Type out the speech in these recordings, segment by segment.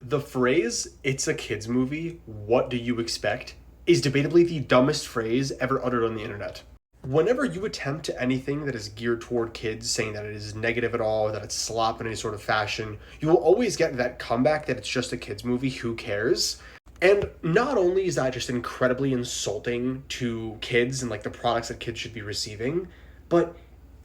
The phrase, "it's a kid's movie, what do you expect?" is debatably the dumbest phrase ever uttered on the internet. Whenever you attempt anything that is geared toward kids, saying that it is negative at all, that it's slop in any sort of fashion, you will always get that comeback that it's just a kid's movie, who cares? And not only is that just incredibly insulting to kids and like the products that kids should be receiving, but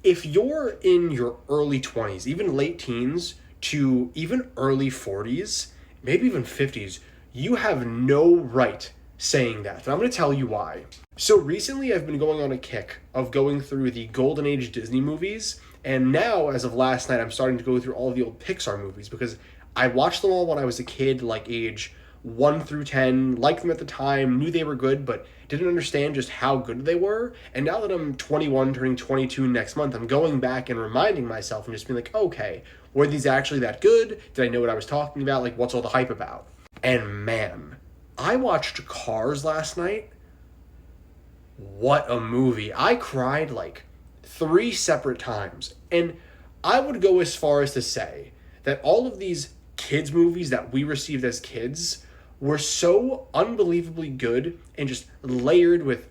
if you're in your early 20s, even late teens to even early 40s, maybe even 50s, you have no right saying that. And I'm going to tell you why. So recently I've been going on a kick of going through the Golden Age Disney movies, and now as of last night I'm starting to go through all of the old Pixar movies because I watched them all when I was a kid, like age 1 through 10, liked them at the time, knew they were good, but didn't understand just how good they were. And now that I'm 21, turning 22 next month, I'm going back and reminding myself and just being like, okay, were these actually that good? Did I know what I was talking about? Like, what's all the hype about? And man, I watched Cars last night. What a movie. I cried like 3 separate times. And I would go as far as to say that all of these kids' movies that we received as kids were so unbelievably good and just layered with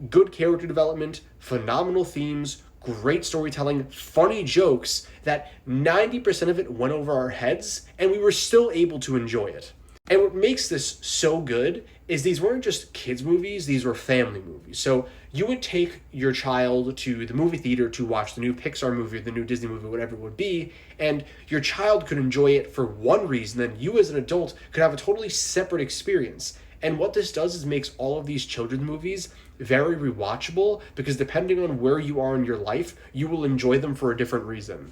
good character development, phenomenal themes, great storytelling, funny jokes that 90% of it went over our heads and we were still able to enjoy it. And what makes this so good is these weren't just kids' movies, these were family movies. So you would take your child to the movie theater to watch the new Pixar movie, or the new Disney movie, whatever it would be, and your child could enjoy it for one reason, then you as an adult could have a totally separate experience. And what this does is makes all of these children's movies very rewatchable because depending on where you are in your life, you will enjoy them for a different reason.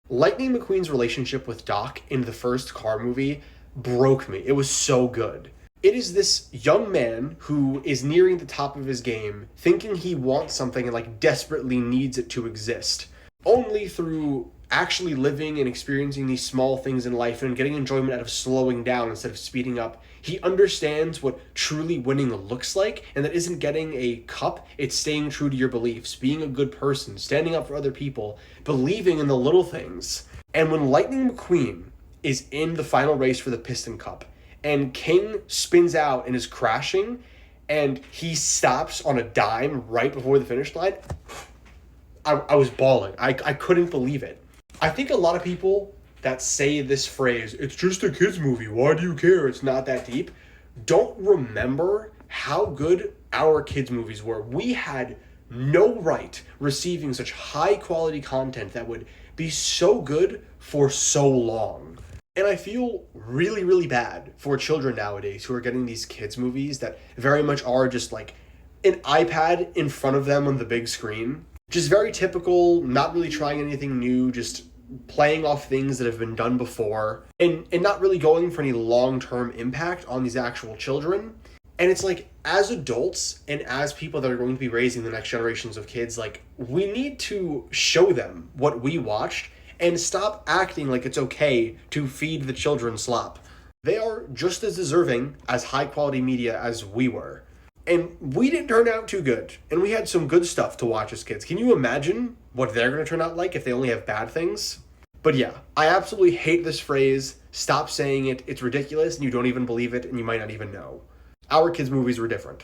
Lightning McQueen's relationship with Doc in the first Car movie broke me. It was so good. It is this young man who is nearing the top of his game, thinking he wants something and like desperately needs it to exist. Only through actually living and experiencing these small things in life and getting enjoyment out of slowing down instead of speeding up, he understands what truly winning looks like, and that isn't getting a cup, it's staying true to your beliefs, being a good person, standing up for other people, believing in the little things. And when Lightning McQueen is in the final race for the Piston Cup, and King spins out and is crashing, and he stops on a dime right before the finish line, I was bawling. I couldn't believe it. I think a lot of people that say this phrase, "it's just a kid's movie, why do you care, it's not that deep," don't remember how good our kids' movies were. We had no right receiving such high quality content that would be so good for so long. And I feel really, really bad for children nowadays who are getting these kids' movies that very much are just like an iPad in front of them on the big screen. Just very typical, not really trying anything new, just playing off things that have been done before, and not really going for any long-term impact on these actual children. And it's like, as adults and as people that are going to be raising the next generations of kids, like, we need to show them what we watched and stop acting like it's okay to feed the children slop. They are just as deserving as high quality media as we were. And we didn't turn out too good. And we had some good stuff to watch as kids. Can you imagine what they're going to turn out like if they only have bad things? But yeah, I absolutely hate this phrase. Stop saying it. It's ridiculous and you don't even believe it and you might not even know. Our kids' movies were different.